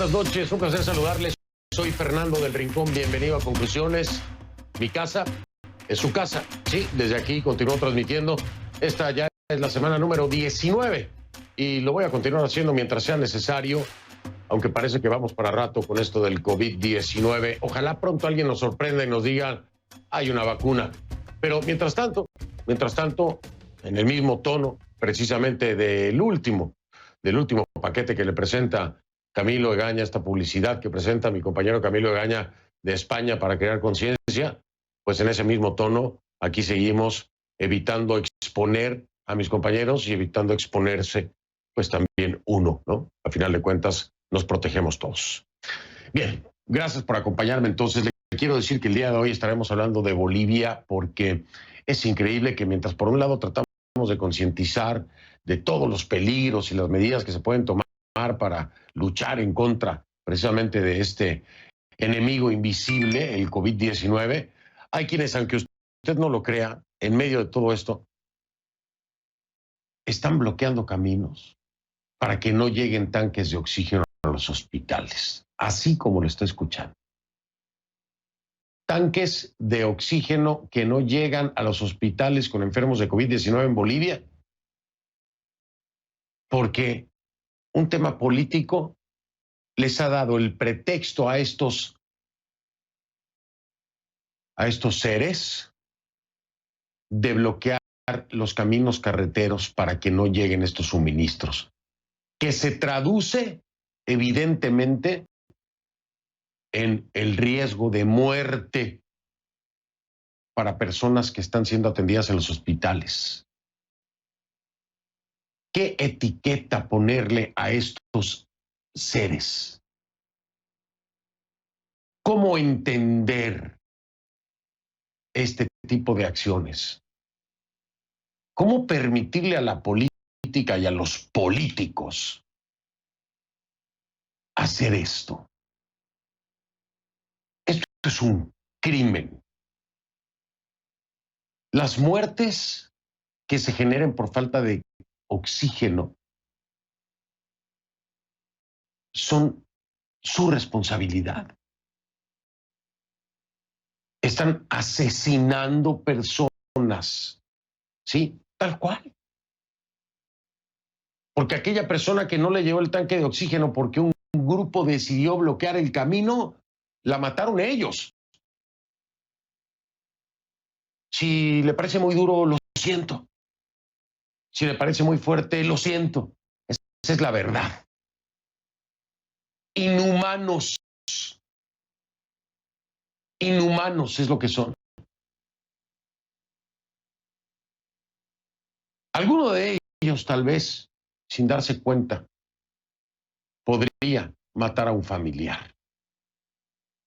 buenas noches, un placer saludarles. Soy Fernando del Rincón, bienvenido a Conclusiones. Mi casa es su casa. Sí, desde aquí continúo transmitiendo. Esta ya es la semana número 19 y lo voy a continuar haciendo mientras sea necesario, aunque parece que vamos para rato con esto del COVID-19. Ojalá pronto alguien nos sorprenda y nos diga, hay una vacuna. Pero mientras tanto, en el mismo tono, precisamente del último paquete que le presenta Camilo Egaña, esta publicidad que presenta mi compañero Camilo Egaña de España para crear conciencia, pues en ese mismo tono, aquí seguimos evitando exponer a mis compañeros y evitando exponerse, pues también uno, ¿no? A final de cuentas, nos protegemos todos. Bien, gracias por acompañarme. Entonces, le quiero decir que el día de hoy estaremos hablando de Bolivia porque es increíble que mientras por un lado tratamos de concientizar de todos los peligros y las medidas que se pueden tomar para luchar en contra precisamente de este enemigo invisible, el COVID-19, hay quienes, aunque usted no lo crea, en medio de todo esto, están bloqueando caminos para que no lleguen tanques de oxígeno a los hospitales, así como lo está escuchando. Tanques de oxígeno que no llegan a los hospitales con enfermos de COVID-19 en Bolivia, porque un tema político les ha dado el pretexto a estos seres de bloquear los caminos carreteros para que no lleguen estos suministros, que se traduce evidentemente en el riesgo de muerte para personas que están siendo atendidas en los hospitales. ¿Qué etiqueta ponerle a estos seres? ¿Cómo entender este tipo de acciones? ¿Cómo permitirle a la política y a los políticos hacer esto? Esto es un crimen. Las muertes que se generen por falta de oxígeno son su responsabilidad. Están asesinando personas, ¿sí? Tal cual. Porque aquella persona que no le llevó el tanque de oxígeno porque un grupo decidió bloquear el camino, la mataron ellos. Si le parece muy duro, lo siento. Si le parece muy fuerte, lo siento. Esa es la verdad. Inhumanos. Inhumanos es lo que son. Alguno de ellos, tal vez, sin darse cuenta, podría matar a un familiar.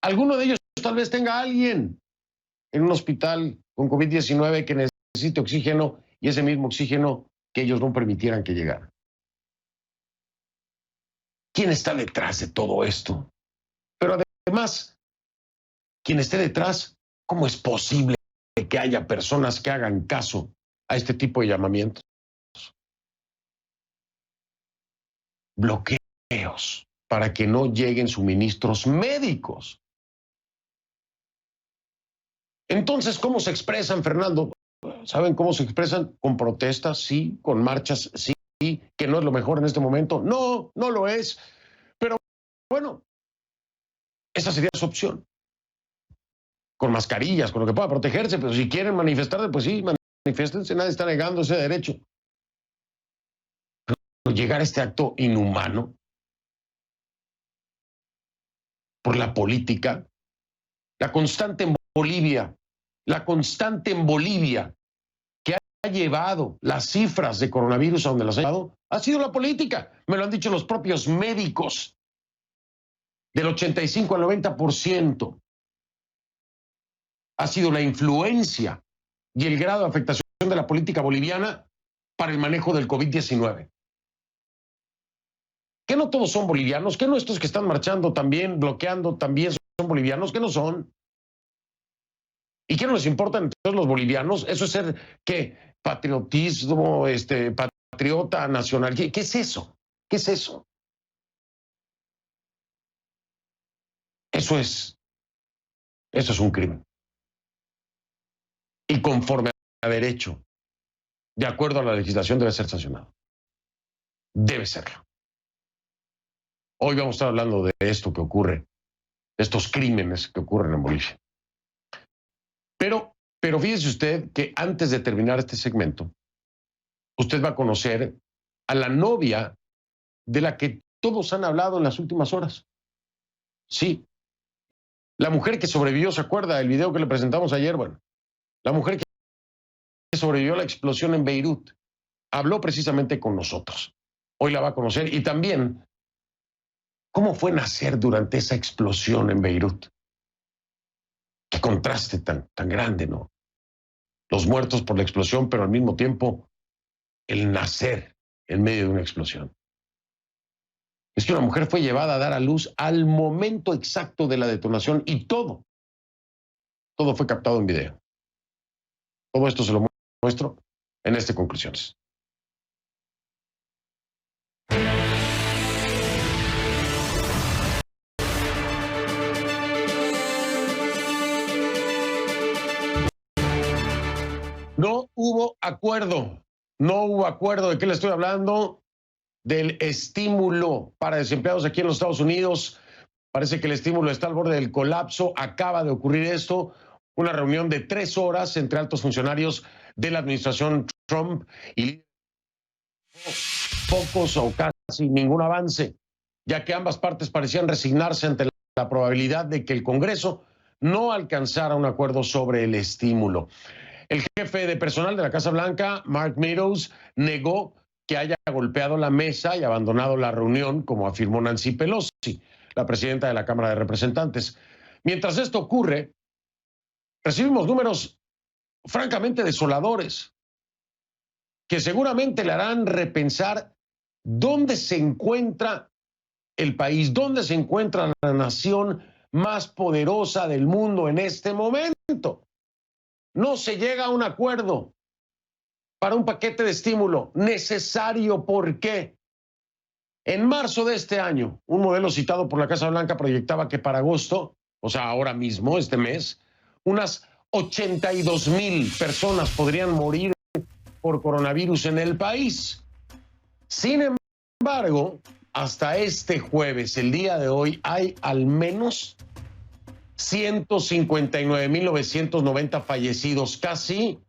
Alguno de ellos tal vez tenga a alguien en un hospital con COVID-19 que necesite oxígeno y ese mismo oxígeno que ellos no permitieran que llegara. ¿Quién está detrás de todo esto? Pero además, quien esté detrás, ¿cómo es posible que haya personas que hagan caso a este tipo de llamamientos? Bloqueos para que no lleguen suministros médicos. Entonces, ¿cómo se expresan, Fernando? ¿Saben cómo se expresan? Con protestas, sí, con marchas, sí, que no es lo mejor en este momento. No, no lo es. Pero bueno, esa sería su opción. Con mascarillas, con lo que pueda protegerse, pero si quieren manifestarse, pues sí, manifiéstense, nadie está negando ese derecho. Pero llegar a este acto inhumano por la política, la constante en Bolivia, que ha llevado las cifras de coronavirus a donde las ha llevado, ha sido la política. Me lo han dicho los propios médicos. Del 85 al 90% ha sido la influencia y el grado de afectación de la política boliviana para el manejo del COVID-19. ¿Que no todos son bolivianos? ¿Que no estos que están marchando también, bloqueando, también son bolivianos? ¿Que no son? ¿Y qué no les importan entonces los bolivianos? Eso es ser, ¿qué? Patriotismo, patriota, nacional. ¿Qué es eso? ¿Qué es eso? Eso es un crimen. Y conforme a derecho, de acuerdo a la legislación, debe ser sancionado. Debe serlo. Hoy vamos a estar hablando de esto que ocurre, de estos crímenes que ocurren en Bolivia. Pero fíjese usted que antes de terminar este segmento, usted va a conocer a la novia de la que todos han hablado en las últimas horas. Sí, la mujer que sobrevivió, ¿se acuerda del video que le presentamos ayer? Bueno, la mujer que sobrevivió a la explosión en Beirut habló precisamente con nosotros. Hoy la va a conocer y también cómo fue nacer durante esa explosión en Beirut. Qué contraste tan grande, ¿no? Los muertos por la explosión, pero al mismo tiempo el nacer en medio de una explosión. Es que una mujer fue llevada a dar a luz al momento exacto de la detonación y todo fue captado en video. Todo esto se lo muestro en este Conclusiones. No hubo acuerdo. No hubo acuerdo. ¿De qué le estoy hablando? Del estímulo para desempleados aquí en los Estados Unidos. Parece que el estímulo está al borde del colapso. Acaba de ocurrir esto. Una reunión de 3 horas entre altos funcionarios de la administración Trump y pocos o casi ningún avance, ya que ambas partes parecían resignarse ante la probabilidad de que el Congreso no alcanzara un acuerdo sobre el estímulo. El jefe de personal de la Casa Blanca, Mark Meadows, negó que haya golpeado la mesa y abandonado la reunión, como afirmó Nancy Pelosi, la presidenta de la Cámara de Representantes. Mientras esto ocurre, recibimos números francamente desoladores, que seguramente le harán repensar dónde se encuentra el país, dónde se encuentra la nación más poderosa del mundo en este momento. No se llega a un acuerdo para un paquete de estímulo necesario. ¿Por qué? En marzo de este año, un modelo citado por la Casa Blanca proyectaba que para agosto, o sea, ahora mismo, este mes, unas 82,000 personas podrían morir por coronavirus en el país. Sin embargo, hasta este jueves, el día de hoy, hay al menos 159,990 fallecidos, casi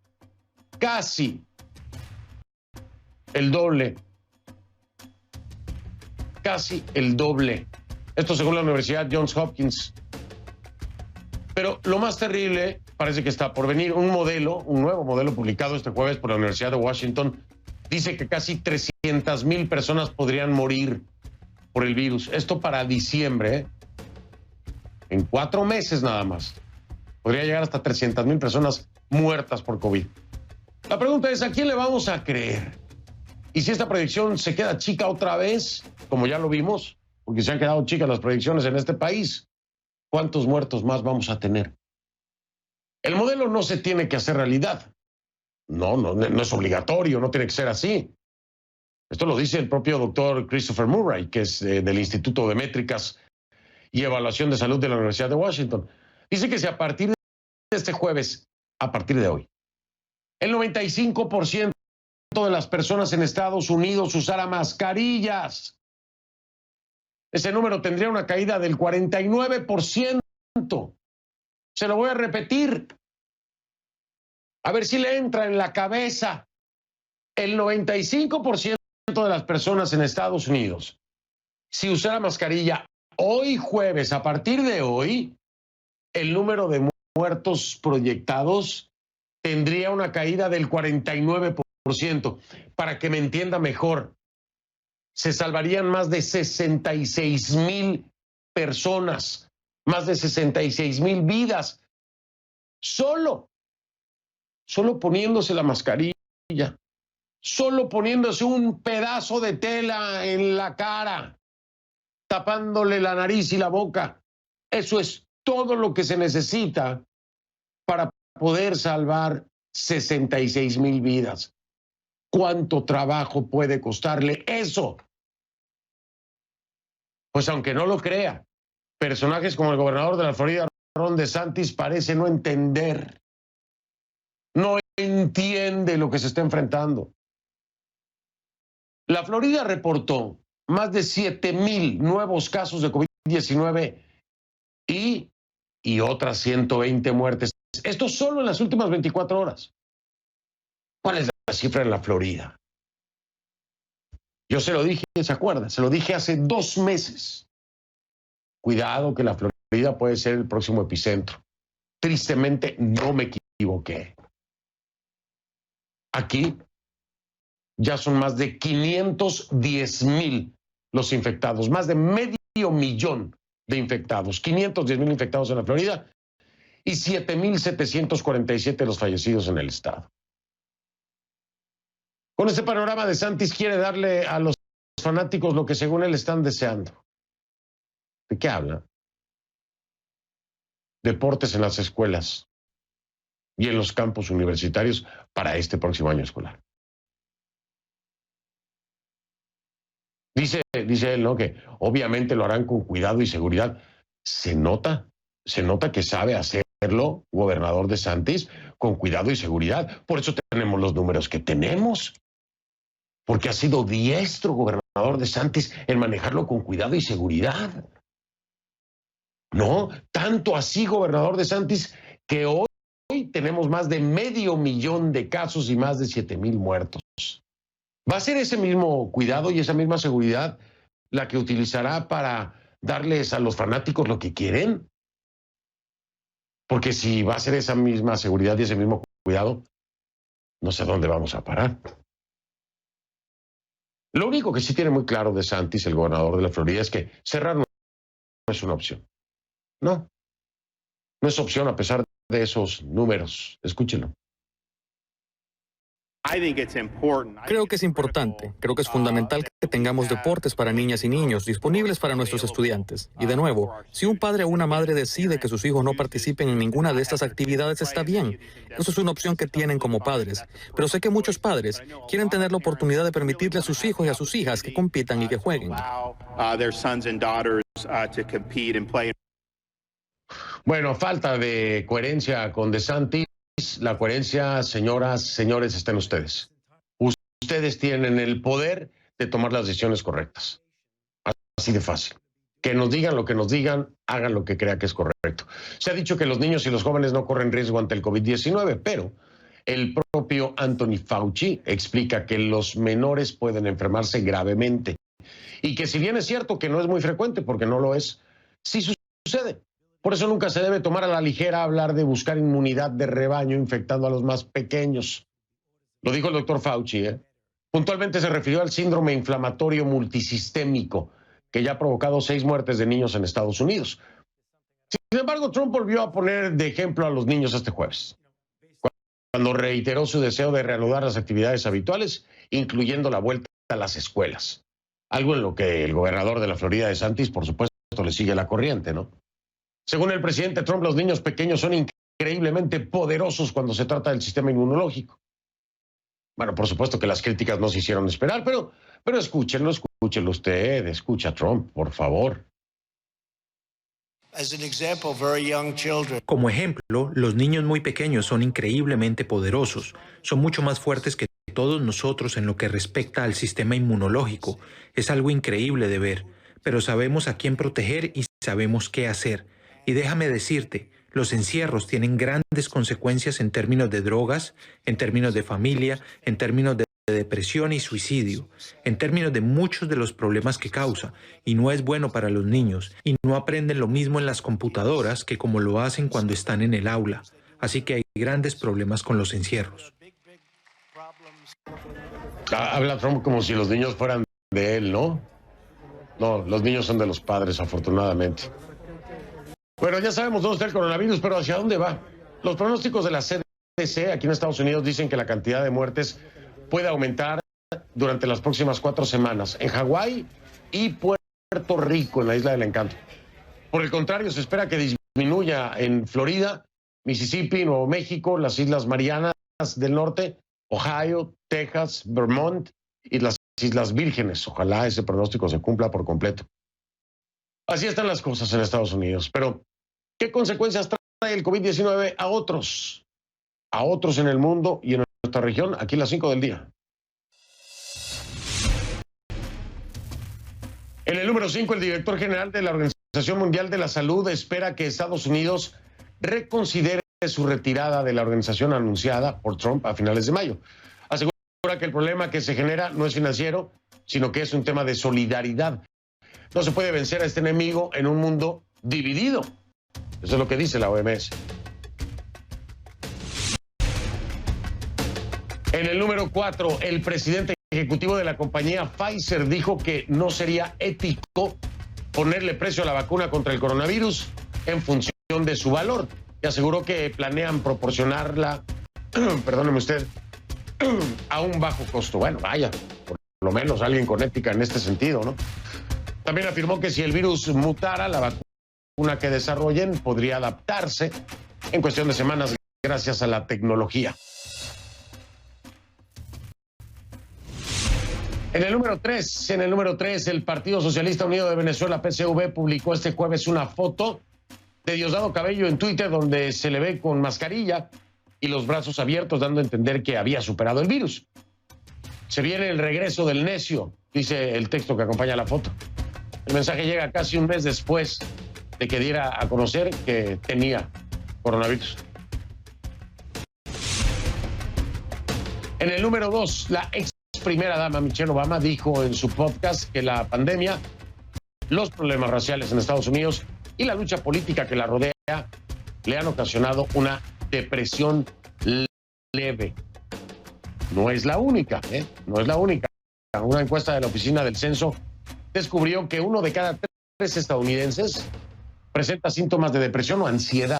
el doble. Casi el doble. Esto según la Universidad Johns Hopkins. Pero lo más terrible parece que está por venir. Un nuevo modelo publicado este jueves por la Universidad de Washington, dice que casi 300,000 personas podrían morir por el virus. Esto para diciembre, ¿eh? En 4 meses nada más. Podría llegar hasta 300,000 personas muertas por COVID. La pregunta es, ¿a quién le vamos a creer? Y si esta predicción se queda chica otra vez, como ya lo vimos, porque se han quedado chicas las predicciones en este país, ¿cuántos muertos más vamos a tener? El modelo no se tiene que hacer realidad. No es obligatorio, no tiene que ser así. Esto lo dice el propio doctor Christopher Murray, que es del Instituto de Métricas y Evaluación de Salud de la Universidad de Washington. Dice que si a partir de este jueves, a partir de hoy, el 95% de las personas en Estados Unidos usara mascarillas, ese número tendría una caída del 49%. Se lo voy a repetir. A ver si le entra en la cabeza. El 95% de las personas en Estados Unidos, si usara mascarilla hoy jueves, a partir de hoy, el número de muertos proyectados tendría una caída del 49%. Para que me entienda mejor, se salvarían más de 66,000 personas, más de 66,000 vidas, solo poniéndose la mascarilla, solo poniéndose un pedazo de tela en la cara, tapándole la nariz y la boca. Eso es todo lo que se necesita para poder salvar 66,000 vidas. ¿Cuánto trabajo puede costarle eso? Pues aunque no lo crea, Personajes como el gobernador de la Florida, Ron DeSantis, parece no entender, no entiende lo que se está enfrentando. La Florida reportó más de 7,000 nuevos casos de COVID-19 y otras 120 muertes. Esto solo en las últimas 24 horas. ¿Cuál es la cifra en la Florida? Yo se lo dije, ¿se acuerdan? Se lo dije hace 2 meses. Cuidado que la Florida puede ser el próximo epicentro. Tristemente no me equivoqué. Aquí ya son más de 510,000 los infectados, más de 500,000 de infectados, 510,000 infectados en la Florida y 7,747 los fallecidos en el estado. Con este panorama, DeSantis quiere darle a los fanáticos lo que según él están deseando. ¿De qué habla? Deportes en las escuelas y en los campus universitarios para este próximo año escolar. Dice él, ¿no?, que obviamente lo harán con cuidado y seguridad. Se nota que sabe hacerlo, gobernador DeSantis, con cuidado y seguridad. Por eso tenemos los números que tenemos. Porque ha sido diestro, gobernador DeSantis, en manejarlo con cuidado y seguridad. No, tanto así, gobernador DeSantis, que hoy tenemos más de 500,000 de casos y más de 7,000 muertos. ¿Va a ser ese mismo cuidado y esa misma seguridad la que utilizará para darles a los fanáticos lo que quieren? Porque si va a ser esa misma seguridad y ese mismo cuidado, no sé a dónde vamos a parar. Lo único que sí tiene muy claro DeSantis, el gobernador de la Florida, es que cerrar no es una opción. No es opción a pesar de esos números. Escúchenlo. Creo que es importante, creo que es fundamental que tengamos deportes para niñas y niños disponibles para nuestros estudiantes. Y de nuevo, si un padre o una madre decide que sus hijos no participen en ninguna de estas actividades, está bien. Eso es una opción que tienen como padres. Pero sé que muchos padres quieren tener la oportunidad de permitirle a sus hijos y a sus hijas que compitan y que jueguen. Bueno, falta de coherencia con DeSantis. La coherencia, señoras, señores, está en ustedes. Ustedes tienen el poder de tomar las decisiones correctas. Así de fácil. Que nos digan lo que nos digan, hagan lo que crea que es correcto. Se ha dicho que los niños y los jóvenes no corren riesgo ante el COVID-19, pero el propio Anthony Fauci explica que los menores pueden enfermarse gravemente y que si bien es cierto que no es muy frecuente, porque no lo es, sí sucede. Por eso nunca se debe tomar a la ligera hablar de buscar inmunidad de rebaño infectando a los más pequeños. Lo dijo el doctor Fauci, ¿eh? Puntualmente se refirió al síndrome inflamatorio multisistémico, que ya ha provocado 6 muertes de niños en Estados Unidos. Sin embargo, Trump volvió a poner de ejemplo a los niños este jueves, cuando reiteró su deseo de reanudar las actividades habituales, incluyendo la vuelta a las escuelas. Algo en lo que el gobernador de la Florida, DeSantis, por supuesto, le sigue la corriente, ¿no? Según el presidente Trump, los niños pequeños son increíblemente poderosos cuando se trata del sistema inmunológico. Bueno, por supuesto que las críticas no se hicieron esperar, pero escúchenlo usted, escucha a Trump, por favor. Como ejemplo, los niños muy pequeños son increíblemente poderosos, son mucho más fuertes que todos nosotros en lo que respecta al sistema inmunológico. Es algo increíble de ver, pero sabemos a quién proteger y sabemos qué hacer. Y déjame decirte, los encierros tienen grandes consecuencias en términos de drogas, en términos de familia, en términos de depresión y suicidio, en términos de muchos de los problemas que causa, y no es bueno para los niños, y no aprenden lo mismo en las computadoras que como lo hacen cuando están en el aula. Así que hay grandes problemas con los encierros. Habla Trump como si los niños fueran de él, ¿no? No, los niños son de los padres, afortunadamente. Bueno, ya sabemos dónde está el coronavirus, pero ¿hacia dónde va? Los pronósticos de la CDC aquí en Estados Unidos dicen que la cantidad de muertes puede aumentar durante las próximas 4 semanas en Hawái y Puerto Rico, en la Isla del Encanto. Por el contrario, se espera que disminuya en Florida, Mississippi, Nuevo México, las Islas Marianas del Norte, Ohio, Texas, Vermont y las Islas Vírgenes. Ojalá ese pronóstico se cumpla por completo. Así están las cosas en Estados Unidos. Pero, ¿qué consecuencias trae el COVID-19 a otros? A otros en el mundo y en nuestra región, aquí a las 5 del día. En el número 5, el director general de la Organización Mundial de la Salud espera que Estados Unidos reconsidere su retirada de la organización anunciada por Trump a finales de mayo. Asegura que el problema que se genera no es financiero, sino que es un tema de solidaridad. No se puede vencer a este enemigo en un mundo dividido. Eso es lo que dice la OMS. En el número 4, el presidente ejecutivo de la compañía Pfizer dijo que no sería ético ponerle precio a la vacuna contra el coronavirus en función de su valor. Y aseguró que planean proporcionarla, perdóneme usted, a un bajo costo. Bueno, vaya, por lo menos alguien con ética en este sentido, ¿no? También afirmó que si el virus mutara, la vacuna que desarrollen podría adaptarse en cuestión de semanas gracias a la tecnología. En el número 3, el Partido Socialista Unido de Venezuela, PSV, publicó este jueves una foto de Diosdado Cabello en Twitter donde se le ve con mascarilla y los brazos abiertos, dando a entender que había superado el virus. Se viene el regreso del necio, dice el texto que acompaña la foto. El mensaje llega casi un mes después de que diera a conocer que tenía coronavirus. En el número 2, la ex primera dama Michelle Obama dijo en su podcast que la pandemia, los problemas raciales en Estados Unidos y la lucha política que la rodea le han ocasionado una depresión leve. No es la única, no es la única. Una encuesta de la Oficina del Censo descubrió que 1 de cada 3 estadounidenses presenta síntomas de depresión o ansiedad.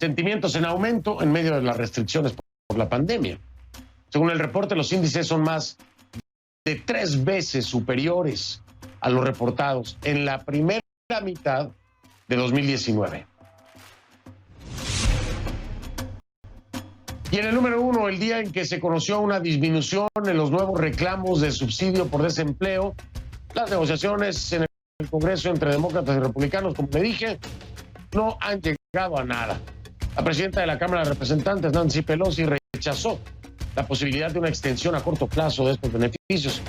Sentimientos en aumento en medio de las restricciones por la pandemia. Según el reporte, los índices son más de 3 veces superiores a los reportados en la primera mitad de 2019. Y en el número 1, el día en que se conoció una disminución en los nuevos reclamos de subsidio por desempleo, las negociaciones en el Congreso entre demócratas y republicanos, como le dije, no han llegado a nada. La presidenta de la Cámara de Representantes, Nancy Pelosi, rechazó la posibilidad de una extensión a corto plazo de estos beneficios.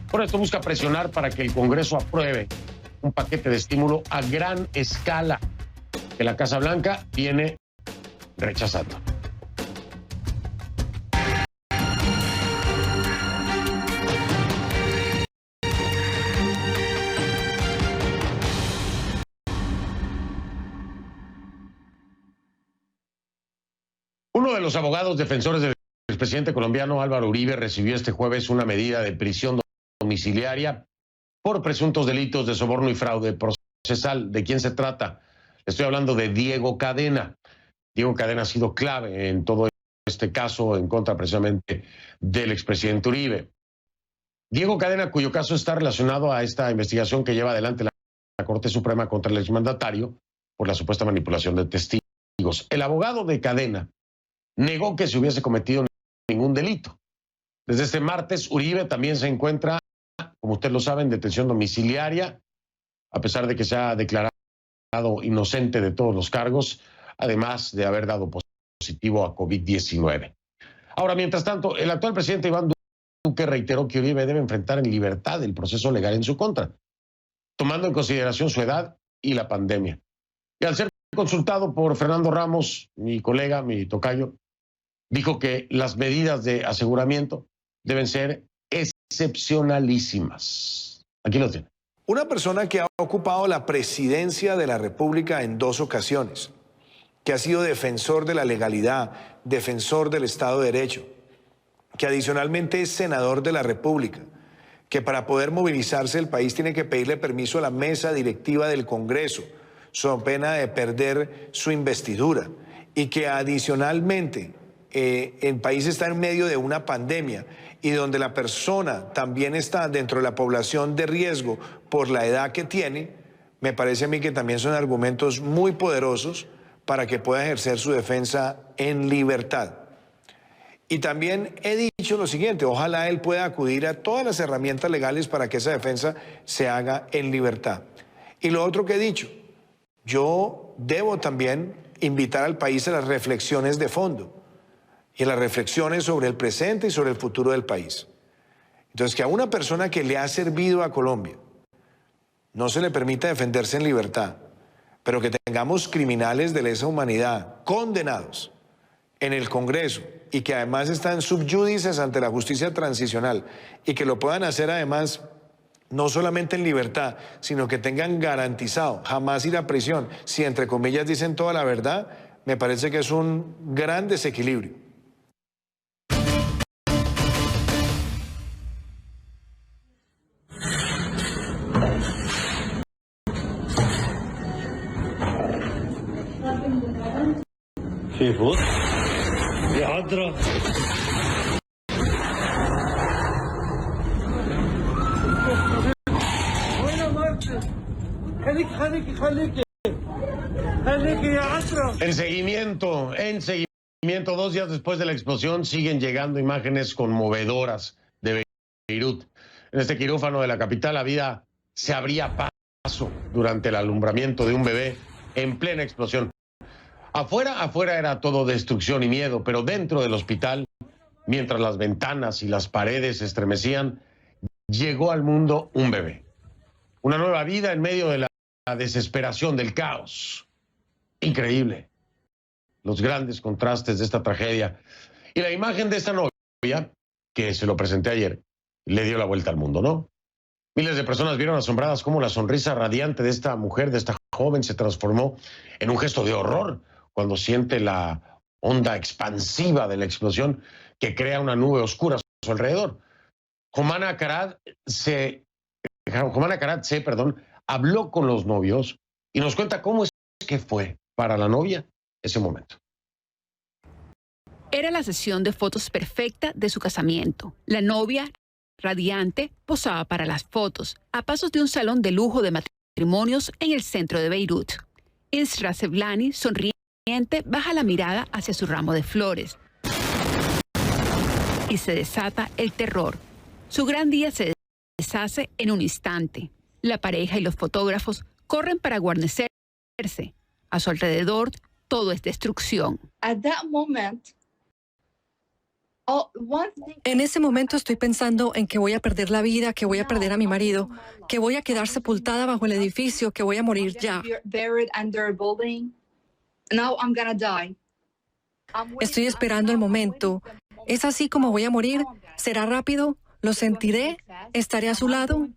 Por esto busca presionar para que el Congreso apruebe un paquete de estímulo a gran escala que la Casa Blanca viene rechazando. Uno de los abogados defensores del expresidente colombiano Álvaro Uribe recibió este jueves una medida de prisión domiciliaria por presuntos delitos de soborno y fraude procesal. ¿De quién se trata? Estoy hablando de Diego Cadena. Diego Cadena ha sido clave en todo este caso en contra precisamente del expresidente Uribe. Diego Cadena, cuyo caso está relacionado a esta investigación que lleva adelante la Corte Suprema contra el exmandatario por la supuesta manipulación de testigos. El abogado de Cadena negó que se hubiese cometido ningún delito. Desde este martes, Uribe también se encuentra, como usted lo sabe, en detención domiciliaria, a pesar de que se ha declarado inocente de todos los cargos, además de haber dado positivo a COVID-19. Ahora, mientras tanto, el actual presidente Iván Duque reiteró que Uribe debe enfrentar en libertad el proceso legal en su contra, tomando en consideración su edad y la pandemia. Y al ser consultado por Fernando Ramos, mi colega, mi tocayo, dijo que las medidas de aseguramiento deben ser excepcionalísimas. Aquí lo tiene. Una persona que ha ocupado la presidencia de la República en 2 ocasiones, que ha sido defensor de la legalidad, defensor del Estado de Derecho, que adicionalmente es senador de la República, que para poder movilizarse el país tiene que pedirle permiso a la mesa directiva del Congreso, so pena de perder su investidura, y que adicionalmente el país está en medio de una pandemia y donde la persona también está dentro de la población de riesgo por la edad que tiene, me parece a mí que también son argumentos muy poderosos para que pueda ejercer su defensa en libertad. Y también he dicho lo siguiente, ojalá él pueda acudir a todas las herramientas legales para que esa defensa se haga en libertad. Y lo otro que he dicho, yo debo también invitar al país a las reflexiones de fondo y a las reflexiones sobre el presente y sobre el futuro del país. Entonces, que a una persona que le ha servido a Colombia no se le permita defenderse en libertad, pero que tengamos criminales de lesa humanidad condenados en el Congreso y que además están subyúdices ante la justicia transicional y que lo puedan hacer además no solamente en libertad, sino que tengan garantizado jamás ir a prisión, si entre comillas dicen toda la verdad, me parece que es un gran desequilibrio. Seafood? يا En seguimiento, 2 días después de la explosión, siguen llegando imágenes conmovedoras de Beirut. En este quirófano de la capital, la vida se abría paso durante el alumbramiento de un bebé en plena explosión. Afuera era todo destrucción y miedo, pero dentro del hospital, mientras las ventanas y las paredes se estremecían, llegó al mundo un bebé. Una nueva vida en medio de la desesperación, del caos. Increíble. Los grandes contrastes de esta tragedia. Y la imagen de esta novia, que se lo presenté ayer, le dio la vuelta al mundo, ¿no? Miles de personas vieron asombradas cómo la sonrisa radiante de esta mujer, de esta joven, se transformó en un gesto de horror cuando siente la onda expansiva de la explosión que crea una nube oscura a su alrededor. Jomana Karat habló con los novios y nos cuenta cómo es que fue para la novia ese momento. Era la sesión de fotos perfecta de su casamiento. La novia, radiante, posaba para las fotos, a pasos de un salón de lujo de matrimonios en el centro de Beirut. Isra Sevlani, sonriente, baja la mirada hacia su ramo de flores. Y se desata el terror. Su gran día se deshace en un instante. La pareja y los fotógrafos corren para guarnecerse. A su alrededor, todo es destrucción. En ese momento estoy pensando en que voy a perder la vida, que voy a perder a mi marido, que voy a quedar sepultada bajo el edificio, que voy a morir ya. Estoy esperando el momento. ¿Es así como voy a morir? ¿Será rápido? ¿Lo sentiré? ¿Estaré a su lado?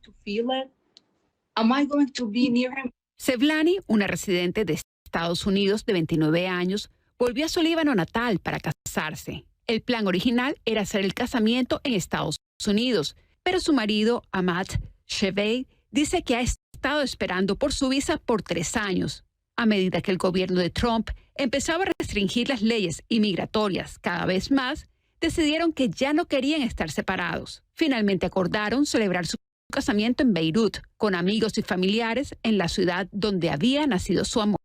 Sevlani, una residente de Estados Unidos de 29 años, volvió a su Líbano natal para casarse. El plan original era hacer el casamiento en Estados Unidos, pero su marido, Ahmad Shevei, dice que ha estado esperando por su visa por 3 años. A medida que el gobierno de Trump empezaba a restringir las leyes inmigratorias cada vez más, decidieron que ya no querían estar separados. Finalmente acordaron celebrar su casamiento en Beirut, con amigos y familiares en la ciudad donde había nacido su amor.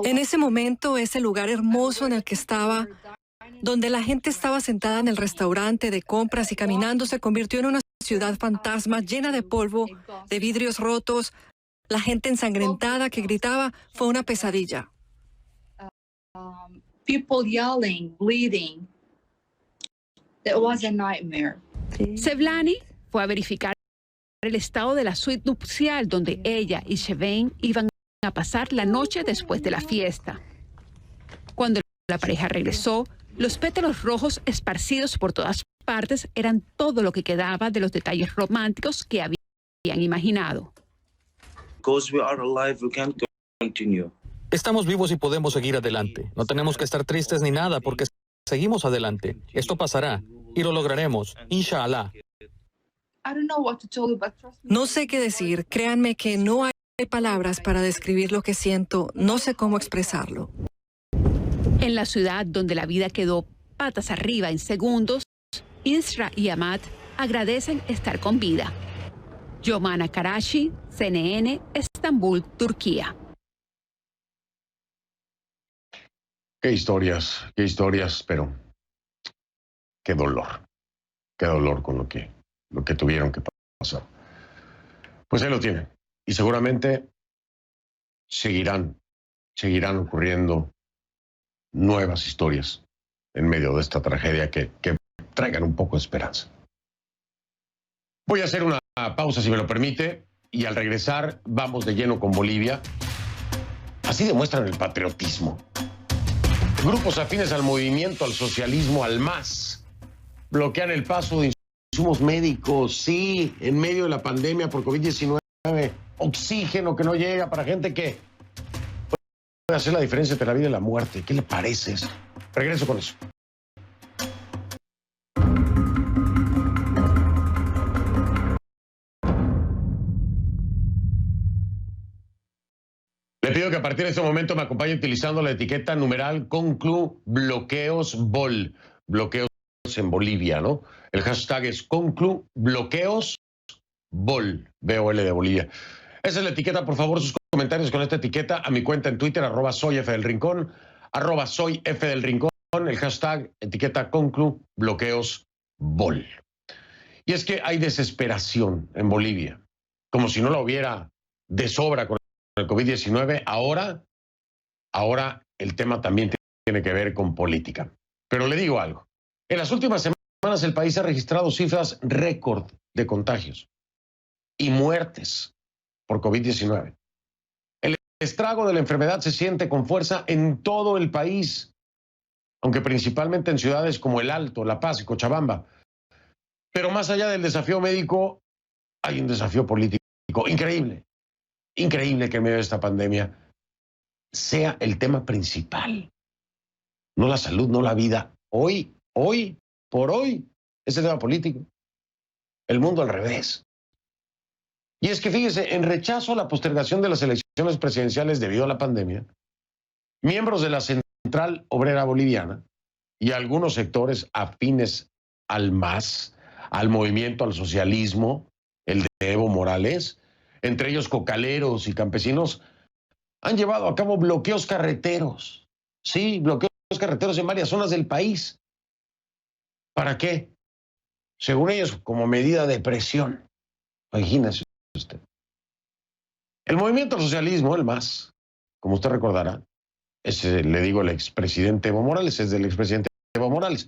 En ese momento, ese lugar hermoso en el que estaba, donde la gente estaba sentada en el restaurante de compras y caminando, se convirtió en una ciudad fantasma llena de polvo, de vidrios rotos. La gente ensangrentada que gritaba fue una pesadilla. People yelling, bleeding. It was a nightmare. Sevlani fue a verificar el estado de la suite nupcial donde ella y Shevei iban a pasar la noche después de la fiesta. Cuando la pareja regresó, los pétalos rojos esparcidos por todas partes eran todo lo que quedaba de los detalles románticos que habían imaginado. Because we are alive, we can continue. Estamos vivos y podemos seguir adelante. No tenemos que estar tristes ni nada porque seguimos adelante. Esto pasará y lo lograremos, inshallah. No sé qué decir. Créanme que no hay palabras para describir lo que siento. No sé cómo expresarlo. En la ciudad donde la vida quedó patas arriba en segundos, Isra y Ahmad agradecen estar con vida. Jomana Karachi, CNN, Estambul, Turquía. Qué historias, pero qué dolor con lo que tuvieron que pasar. Pues ahí lo tienen. Y seguramente seguirán ocurriendo nuevas historias en medio de esta tragedia que traigan un poco de esperanza. Voy a hacer una pausa, si me lo permite, y al regresar vamos de lleno con Bolivia. Así demuestran el patriotismo. Grupos afines al movimiento, al socialismo, al MAS, bloquean el paso de insumos médicos, sí, en medio de la pandemia por COVID-19, oxígeno que no llega para gente que puede hacer la diferencia entre la vida y la muerte. ¿Qué le parece eso? Regreso con eso. Le pido que a partir de este momento me acompañe utilizando la etiqueta numeral Conclu Bloqueos Bol. Bloqueos en Bolivia, ¿no? El hashtag es Conclu Bloqueos Bol. B-O-L de Bolivia. Esa es la etiqueta, por favor, sus comentarios con esta etiqueta a mi cuenta en Twitter, @soyfdelrincón, @soyfdelrincón, el hashtag etiqueta Conclu Bloqueos Bol. Y es que hay desesperación en Bolivia, como si no la hubiera de sobra con el COVID-19, ahora el tema también tiene que ver con política. Pero le digo algo, en las últimas semanas el país ha registrado cifras récord de contagios y muertes por COVID-19. El estrago de la enfermedad se siente con fuerza en todo el país, aunque principalmente en ciudades como El Alto, La Paz y Cochabamba. Pero más allá del desafío médico, hay un desafío político increíble. Increíble que en medio de esta pandemia sea el tema principal. No la salud, no la vida. Hoy, por hoy, es el tema político. El mundo al revés. Y es que fíjese, en rechazo a la postergación de las elecciones presidenciales debido a la pandemia, miembros de la Central Obrera Boliviana y algunos sectores afines al MAS, al movimiento al socialismo, el de Evo Morales, entre ellos cocaleros y campesinos, han llevado a cabo bloqueos carreteros. Sí, bloqueos carreteros en varias zonas del país. ¿Para qué? Según ellos, como medida de presión. Imagínese usted. El movimiento al socialismo, el MAS, como usted recordará, le digo el expresidente Evo Morales, es del expresidente Evo Morales.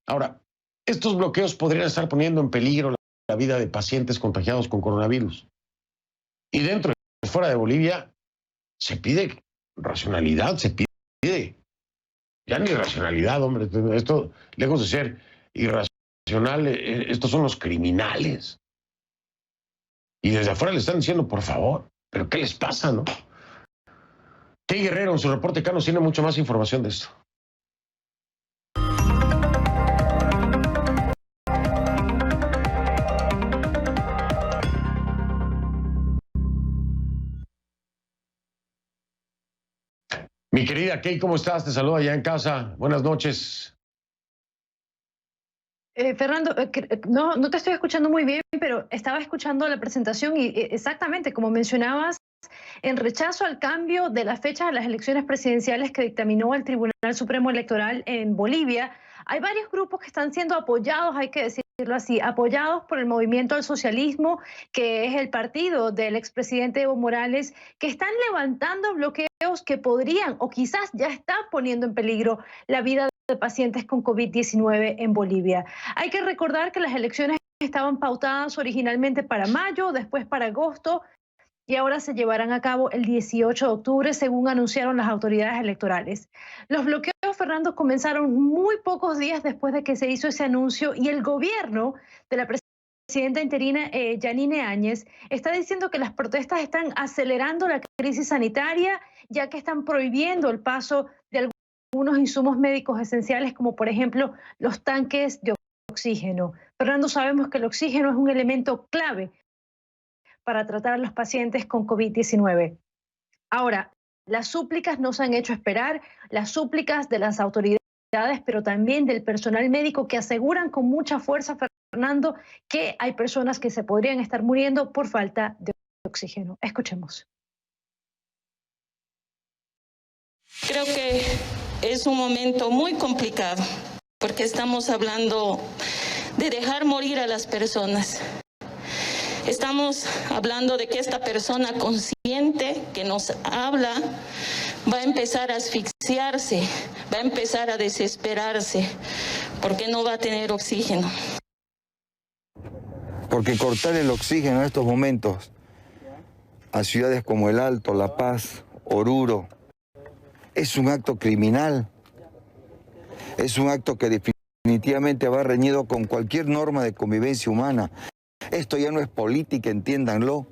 Ahora, estos bloqueos podrían estar poniendo en peligro la vida de pacientes contagiados con coronavirus. Y dentro y fuera de Bolivia se pide racionalidad, se pide ya ni racionalidad, hombre. Esto, lejos de ser irracional, estos son los criminales. Y desde afuera le están diciendo, por favor, ¿pero qué les pasa, no? Key Guerrero, en su reporte K, nos tiene mucha más información de esto. Mi querida Kay, ¿cómo estás? Te saludo allá en casa. Buenas noches. Fernando, no te estoy escuchando muy bien, pero estaba escuchando la presentación y exactamente como mencionabas, en rechazo al cambio de la fecha de las elecciones presidenciales que dictaminó el Tribunal Supremo Electoral en Bolivia, hay varios grupos que están siendo apoyados, hay que decirlo así, apoyados por el Movimiento al Socialismo, que es el partido del expresidente Evo Morales, que están levantando bloqueos que podrían o quizás ya están poniendo en peligro la vida de pacientes con COVID-19 en Bolivia. Hay que recordar que las elecciones estaban pautadas originalmente para mayo, después para agosto, y ahora se llevarán a cabo el 18 de octubre, según anunciaron las autoridades electorales. Los bloqueos, Fernando, comenzaron muy pocos días después de que se hizo ese anuncio y el gobierno de la presidenta interina Yanine Áñez está diciendo que las protestas están acelerando la crisis sanitaria, ya que están prohibiendo el paso de algunos insumos médicos esenciales, como por ejemplo los tanques de oxígeno. Fernando, sabemos que el oxígeno es un elemento clave para tratar a los pacientes con COVID-19. Ahora, las súplicas no se han hecho esperar, las súplicas de las autoridades, pero también del personal médico que aseguran con mucha fuerza, Fernando, que hay personas que se podrían estar muriendo por falta de oxígeno. Escuchemos. Creo que es un momento muy complicado porque estamos hablando de dejar morir a las personas. Estamos hablando de que esta persona consciente que nos habla va a empezar a asfixiarse, va a empezar a desesperarse, porque no va a tener oxígeno. Porque cortar el oxígeno en estos momentos a ciudades como El Alto, La Paz, Oruro, es un acto criminal, es un acto que definitivamente va reñido con cualquier norma de convivencia humana. Esto ya no es política, entiéndanlo.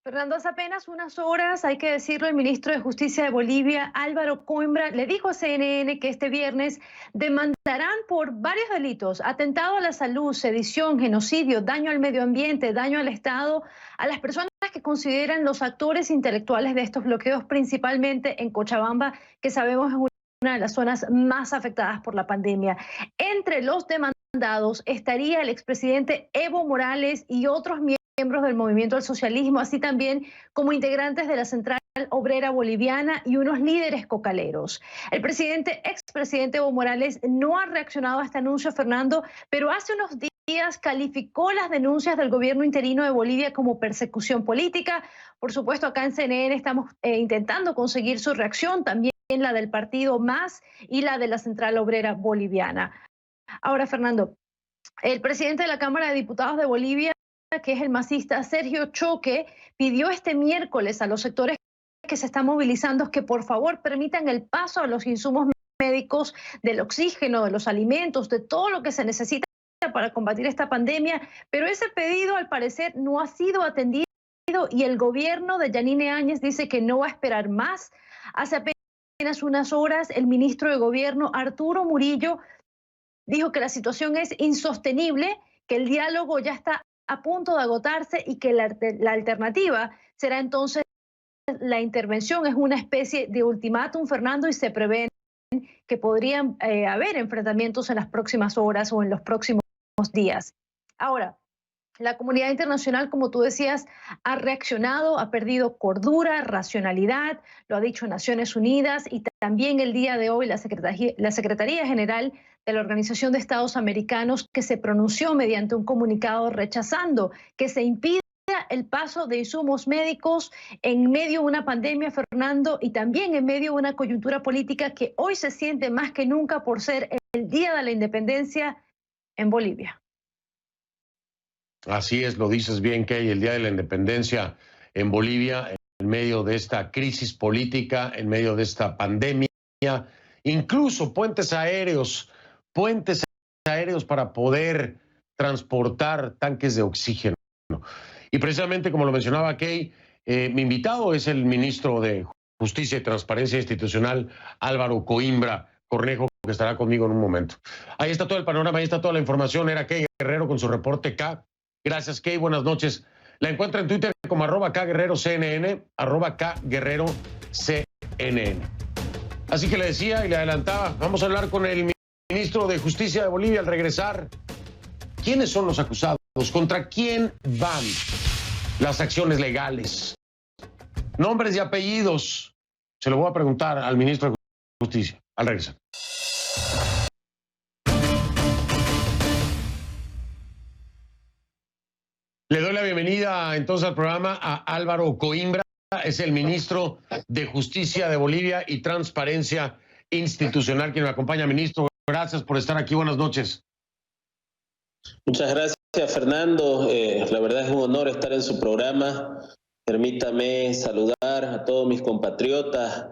Fernando, hace apenas unas horas, hay que decirlo, el ministro de Justicia de Bolivia, Álvaro Coimbra, le dijo a CNN que este viernes demandarán por varios delitos: atentado a la salud, sedición, genocidio, daño al medio ambiente, daño al Estado, a las personas que consideran los actores intelectuales de estos bloqueos, principalmente en Cochabamba, que sabemos es una de las zonas más afectadas por la pandemia. Entre los demandados estaría el expresidente Evo Morales y otros miembros del movimiento al socialismo, así también como integrantes de la Central Obrera Boliviana y unos líderes cocaleros. El expresidente Evo Morales no ha reaccionado a este anuncio, Fernando, pero hace unos días calificó las denuncias del gobierno interino de Bolivia como persecución política. Por supuesto, acá en CNN estamos intentando conseguir su reacción, también la del partido MAS y la de la Central Obrera Boliviana. Ahora, Fernando, el presidente de la Cámara de Diputados de Bolivia, que es el masista Sergio Choque, pidió este miércoles a los sectores que se están movilizando que por favor permitan el paso a los insumos médicos, del oxígeno, de los alimentos, de todo lo que se necesita para combatir esta pandemia, pero ese pedido al parecer no ha sido atendido y el gobierno de Yanine Áñez dice que no va a esperar más. Hace apenas unas horas el ministro de Gobierno, Arturo Murillo, dijo que la situación es insostenible, que el diálogo ya está a punto de agotarse y que la alternativa será entonces la intervención. Es una especie de ultimátum, Fernando, y se prevé que podrían haber enfrentamientos en las próximas horas o en los próximos días. Ahora, la comunidad internacional, como tú decías, ha reaccionado, ha perdido cordura, racionalidad, lo ha dicho Naciones Unidas, y también el día de hoy la Secretaría General de la Organización de Estados Americanos, que se pronunció mediante un comunicado rechazando que se impida el paso de insumos médicos en medio de una pandemia, Fernando, y también en medio de una coyuntura política que hoy se siente más que nunca por ser el Día de la Independencia en Bolivia. Así es, lo dices bien, Kay, el Día de la Independencia en Bolivia, en medio de esta crisis política, en medio de esta pandemia, incluso puentes aéreos para poder transportar tanques de oxígeno. Y precisamente, como lo mencionaba Kay, mi invitado es el ministro de Justicia y Transparencia Institucional, Álvaro Coimbra Cornejo, que estará conmigo en un momento. Ahí está todo el panorama, ahí está toda la información. Era Kay Guerrero con su reporte K. Gracias, Kay, buenas noches. La encuentra en Twitter como @KGuerreroCNN, @KGuerreroCNN. Así que le decía y le adelantaba, vamos a hablar con el ministro de Justicia de Bolivia al regresar. ¿Quiénes son los acusados? ¿Contra quién van las acciones legales? Nombres y apellidos. Se lo voy a preguntar al ministro de Justicia al regresar. Le doy la bienvenida entonces al programa a Álvaro Coimbra, es el ministro de Justicia de Bolivia y Transparencia Institucional, quien me acompaña. Ministro, gracias por estar aquí, buenas noches. Muchas gracias, Fernando. La verdad es un honor estar en su programa. Permítame saludar a todos mis compatriotas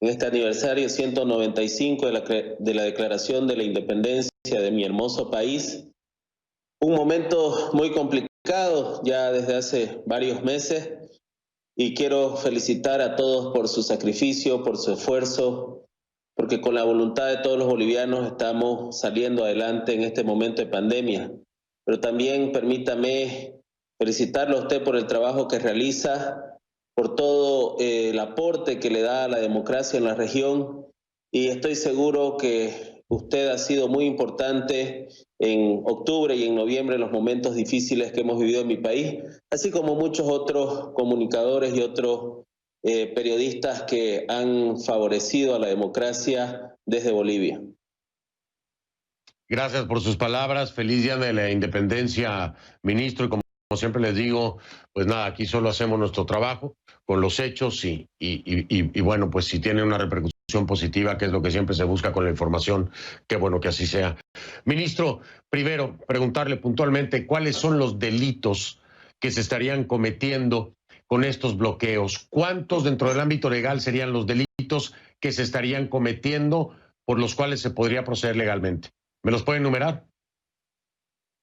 en este aniversario 195 de la Declaración de la Independencia de mi hermoso país. Un momento muy complicado ya desde hace varios meses, y quiero felicitar a todos por su sacrificio, por su esfuerzo, porque con la voluntad de todos los bolivianos estamos saliendo adelante en este momento de pandemia. Pero también permítame felicitarlo a usted por el trabajo que realiza, por todo el aporte que le da a la democracia en la región, y estoy seguro que usted ha sido muy importante en octubre y en noviembre en los momentos difíciles que hemos vivido en mi país, así como muchos otros comunicadores y otros periodistas que han favorecido a la democracia desde Bolivia. Gracias por sus palabras. Feliz Día de la Independencia, ministro. Y como siempre les digo, pues nada, aquí solo hacemos nuestro trabajo con los hechos y bueno, pues si tiene una repercusión positiva, que es lo que siempre se busca con la información, qué bueno que así sea. Ministro, primero, preguntarle puntualmente cuáles son los delitos que se estarían cometiendo con estos bloqueos. ¿Cuántos dentro del ámbito legal serían los delitos que se estarían cometiendo por los cuales se podría proceder legalmente? ¿Me los puede enumerar?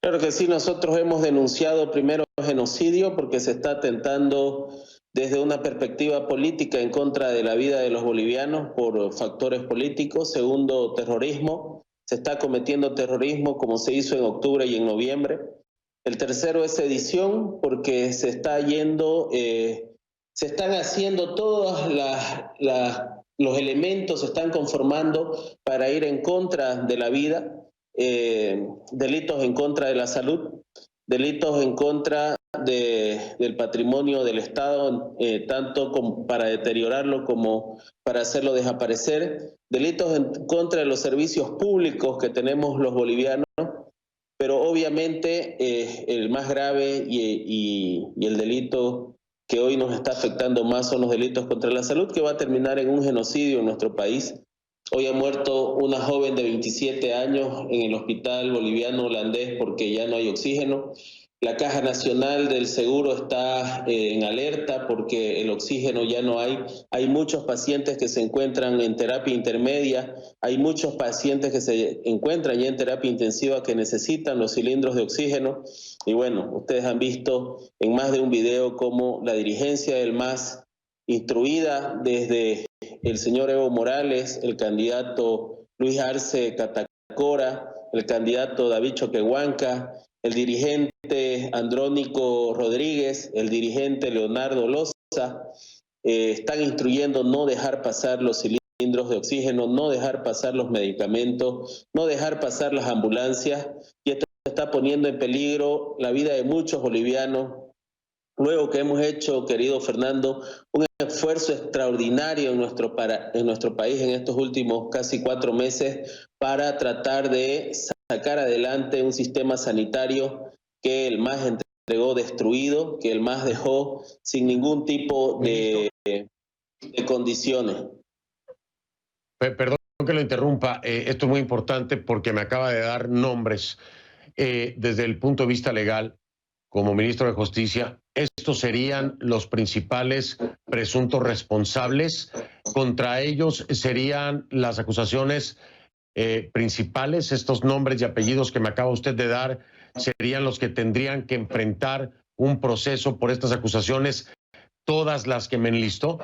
Claro que sí, nosotros hemos denunciado primero genocidio porque se está atentando desde una perspectiva política en contra de la vida de los bolivianos por factores políticos. Segundo, terrorismo. Se está cometiendo terrorismo como se hizo en octubre y en noviembre. El tercero es sedición porque se están haciendo todos los elementos, se están conformando para ir en contra de la vida. Delitos en contra de la salud, delitos en contra del patrimonio del Estado, tanto como para deteriorarlo como para hacerlo desaparecer, delitos en contra de los servicios públicos que tenemos los bolivianos, pero obviamente el más grave y el delito que hoy nos está afectando más son los delitos contra la salud, que va a terminar en un genocidio en nuestro país. Hoy ha muerto una joven de 27 años en el hospital boliviano holandés porque ya no hay oxígeno. La Caja Nacional del Seguro está en alerta porque el oxígeno ya no hay. Hay muchos pacientes que se encuentran en terapia intermedia. Hay muchos pacientes que se encuentran ya en terapia intensiva que necesitan los cilindros de oxígeno. Y bueno, ustedes han visto en más de un video cómo la dirigencia del MAS, instruida desde el señor Evo Morales, el candidato Luis Arce Catacora, el candidato David Choquehuanca, el dirigente Andrónico Rodríguez, el dirigente Leonardo Loza, están instruyendo no dejar pasar los cilindros de oxígeno, no dejar pasar los medicamentos, no dejar pasar las ambulancias, y esto está poniendo en peligro la vida de muchos bolivianos. Luego que hemos hecho, querido Fernando, un esfuerzo extraordinario en nuestro país en estos últimos casi 4 meses para tratar de sacar adelante un sistema sanitario que el MAS entregó destruido, que el MAS dejó sin ningún tipo de condiciones. Perdón que lo interrumpa, esto es muy importante porque me acaba de dar nombres desde el punto de vista legal. Como ministro de Justicia, ¿estos serían los principales presuntos responsables? ¿Contra ellos serían las acusaciones principales? ¿Estos nombres y apellidos que me acaba usted de dar serían los que tendrían que enfrentar un proceso por estas acusaciones, todas las que me enlistó?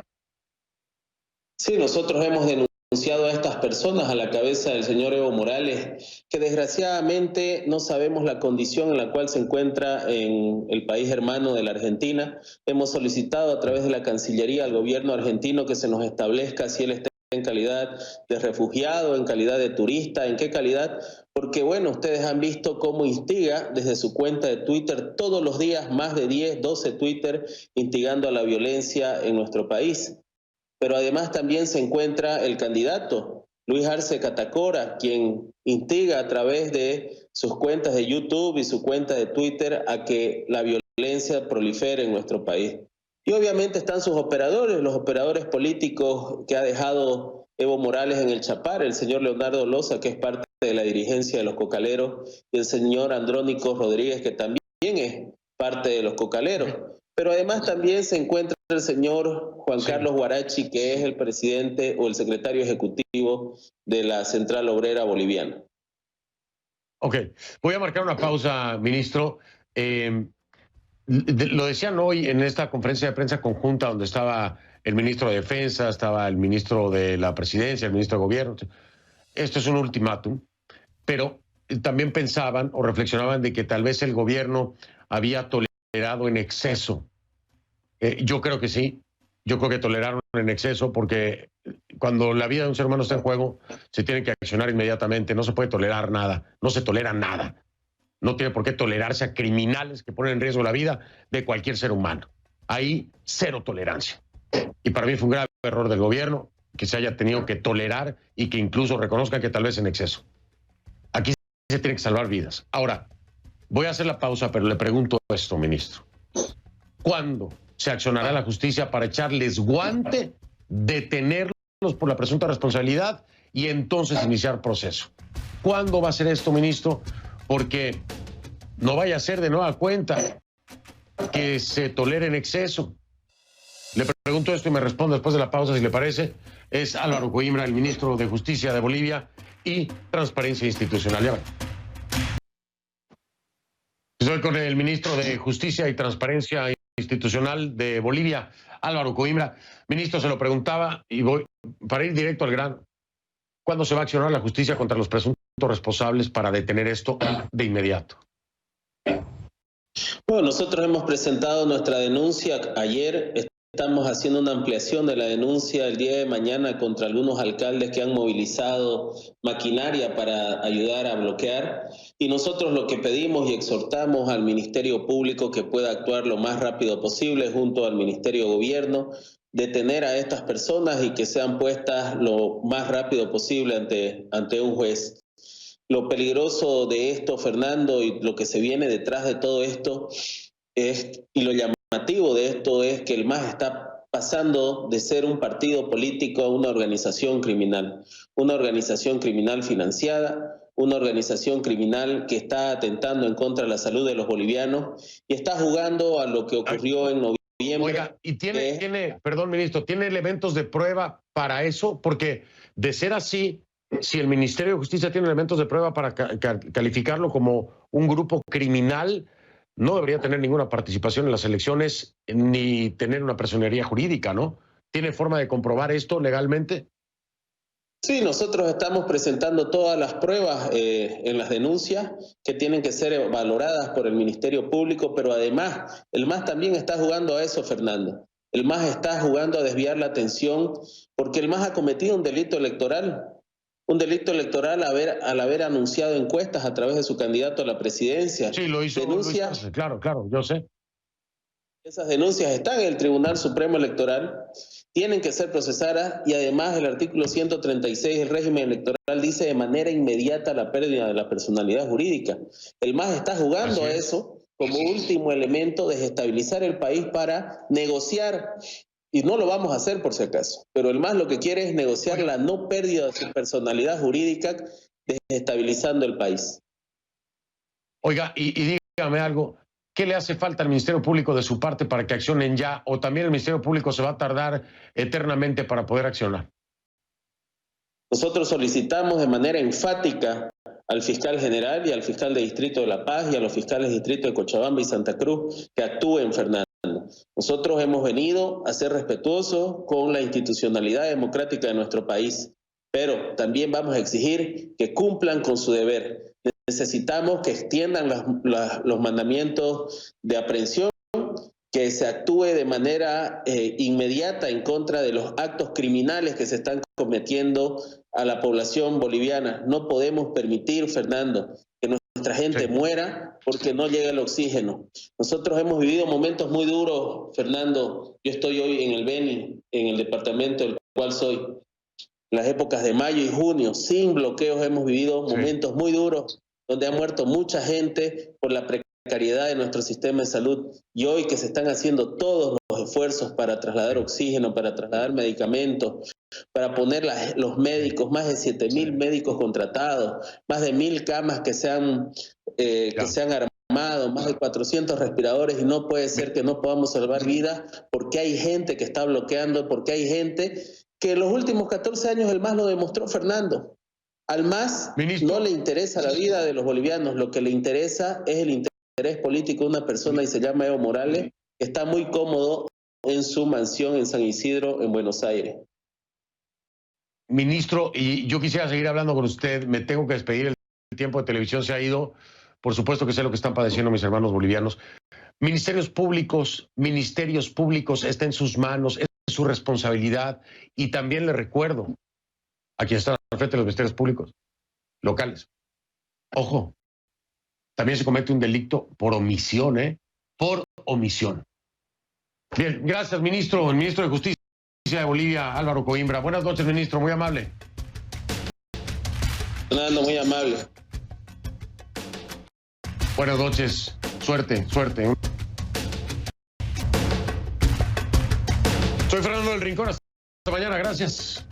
Sí, nosotros hemos denunciado a estas personas a la cabeza del señor Evo Morales, que desgraciadamente no sabemos la condición en la cual se encuentra en el país hermano de la Argentina. Hemos solicitado a través de la Cancillería al gobierno argentino que se nos establezca si él está en calidad de refugiado, en calidad de turista, en qué calidad, porque bueno, ustedes han visto cómo instiga desde su cuenta de Twitter todos los días, más de 10, 12 Twitter, instigando a la violencia en nuestro país. Pero además también se encuentra el candidato Luis Arce Catacora, quien instiga a través de sus cuentas de YouTube y su cuenta de Twitter a que la violencia prolifere en nuestro país. Y obviamente están sus operadores, los operadores políticos que ha dejado Evo Morales en el Chapar, el señor Leonardo Loza, que es parte de la dirigencia de los cocaleros, y el señor Andrónico Rodríguez, que también es parte de los cocaleros. Pero además también se encuentra el señor Juan Carlos Guarachi, que es el presidente o el secretario ejecutivo de la Central Obrera Boliviana. Ok, voy a marcar una pausa, ministro. Lo decían hoy en esta conferencia de prensa conjunta donde estaba el ministro de Defensa, estaba el ministro de la Presidencia, el ministro de Gobierno. Esto es un ultimátum, pero también pensaban o reflexionaban de que tal vez el gobierno había tolerado en exceso. Yo creo que sí, yo creo que toleraron en exceso porque cuando la vida de un ser humano está en juego se tiene que accionar inmediatamente, no se puede tolerar nada, no se tolera nada. No tiene por qué tolerarse a criminales que ponen en riesgo la vida de cualquier ser humano. Ahí cero tolerancia. Y para mí fue un grave error del gobierno que se haya tenido que tolerar y que incluso reconozcan que tal vez en exceso. Aquí se tiene que salvar vidas. Ahora, voy a hacer la pausa, pero le pregunto esto, ministro. ¿Cuándo se accionará la justicia para echarles guante, detenerlos por la presunta responsabilidad y entonces iniciar proceso? ¿Cuándo va a ser esto, ministro? Porque no vaya a ser de nueva cuenta que se tolere en exceso. Le pregunto esto y me responde después de la pausa, si le parece. Es Álvaro Coimbra, el ministro de Justicia de Bolivia y Transparencia Institucional. Ya ven. Estoy con el ministro de Justicia y Transparencia Institucional de Bolivia, Álvaro Coimbra. Ministro, se lo preguntaba y voy para ir directo al grano. ¿Cuándo se va a accionar la justicia contra los presuntos responsables para detener esto de inmediato? Bueno, nosotros hemos presentado nuestra denuncia ayer. Estamos haciendo una ampliación de la denuncia el día de mañana contra algunos alcaldes que han movilizado maquinaria para ayudar a bloquear. Y nosotros lo que pedimos y exhortamos al Ministerio Público que pueda actuar lo más rápido posible junto al Ministerio de Gobierno, detener a estas personas y que sean puestas lo más rápido posible ante un juez. Lo peligroso de esto, Fernando, y lo que se viene detrás de todo esto es, y lo llamativo de esto es que el MAS está pasando de ser un partido político a una organización criminal financiada, una organización criminal que está atentando en contra de la salud de los bolivianos y está jugando a lo que ocurrió en noviembre. Oiga, ¿y perdón, ministro, tiene elementos de prueba para eso? Porque de ser así, si el Ministerio de Justicia tiene elementos de prueba para calificarlo como un grupo criminal, no debería tener ninguna participación en las elecciones ni tener una personería jurídica, ¿no? ¿Tiene forma de comprobar esto legalmente? Sí, nosotros estamos presentando todas las pruebas en las denuncias que tienen que ser valoradas por el Ministerio Público, pero además el MAS también está jugando a eso, Fernando. El MAS está jugando a desviar la atención porque el MAS ha cometido un delito electoral. Un delito electoral al haber anunciado encuestas a través de su candidato a la presidencia. Sí, lo hizo. Claro, yo sé. Esas denuncias están en el Tribunal Supremo Electoral, tienen que ser procesadas y además el artículo 136 del régimen electoral dice de manera inmediata la pérdida de la personalidad jurídica. El MAS está jugando a eso como último elemento de desestabilizar el país para negociar. Y no lo vamos a hacer por si acaso, pero el MAS lo que quiere es negociar la no pérdida de su personalidad jurídica, desestabilizando el país. Oiga, y dígame algo, ¿qué le hace falta al Ministerio Público de su parte para que accionen ya? ¿O también el Ministerio Público se va a tardar eternamente para poder accionar? Nosotros solicitamos de manera enfática al fiscal general y al fiscal de Distrito de La Paz y a los fiscales de Distrito de Cochabamba y Santa Cruz que actúen, Fernando. Nosotros hemos venido a ser respetuosos con la institucionalidad democrática de nuestro país, pero también vamos a exigir que cumplan con su deber. Necesitamos que extiendan los mandamientos de aprehensión, que se actúe de manera inmediata en contra de los actos criminales que se están cometiendo a la población boliviana. No podemos permitir, Fernando, que nuestra gente muera porque no llega el oxígeno. Nosotros hemos vivido momentos muy duros, Fernando. Yo estoy hoy en el Beni, en el departamento del cual soy. En las épocas de mayo y junio, sin bloqueos, hemos vivido momentos muy duros donde ha muerto mucha gente por la precariedad de nuestro sistema de salud. Y hoy que se están haciendo todos los esfuerzos para trasladar oxígeno, para trasladar medicamentos, para poner los médicos, más de 7.000 médicos contratados, más de 1.000 camas que se han armado, más de 400 respiradores, y no puede ser que no podamos salvar vidas porque hay gente que está bloqueando, porque hay gente que en los últimos 14 años el MAS lo demostró, Fernando. Al MAS no le interesa la vida de los bolivianos, lo que le interesa es el interés político de una persona y se llama Evo Morales, que está muy cómodo en su mansión en San Isidro, en Buenos Aires. Ministro, y yo quisiera seguir hablando con usted, me tengo que despedir, el tiempo de televisión se ha ido, por supuesto que sé lo que están padeciendo mis hermanos bolivianos. Ministerios públicos, está en sus manos, es su responsabilidad, y también le recuerdo a quienes están al frente de los ministerios públicos locales. Ojo, también se comete un delito por omisión, por omisión. Bien, gracias, ministro. El ministro de Justicia de Bolivia, Álvaro Coimbra. Buenas noches, ministro, muy amable. Fernando, muy amable. Buenas noches. Suerte, suerte. Soy Fernando del Rincón. Hasta mañana. Gracias.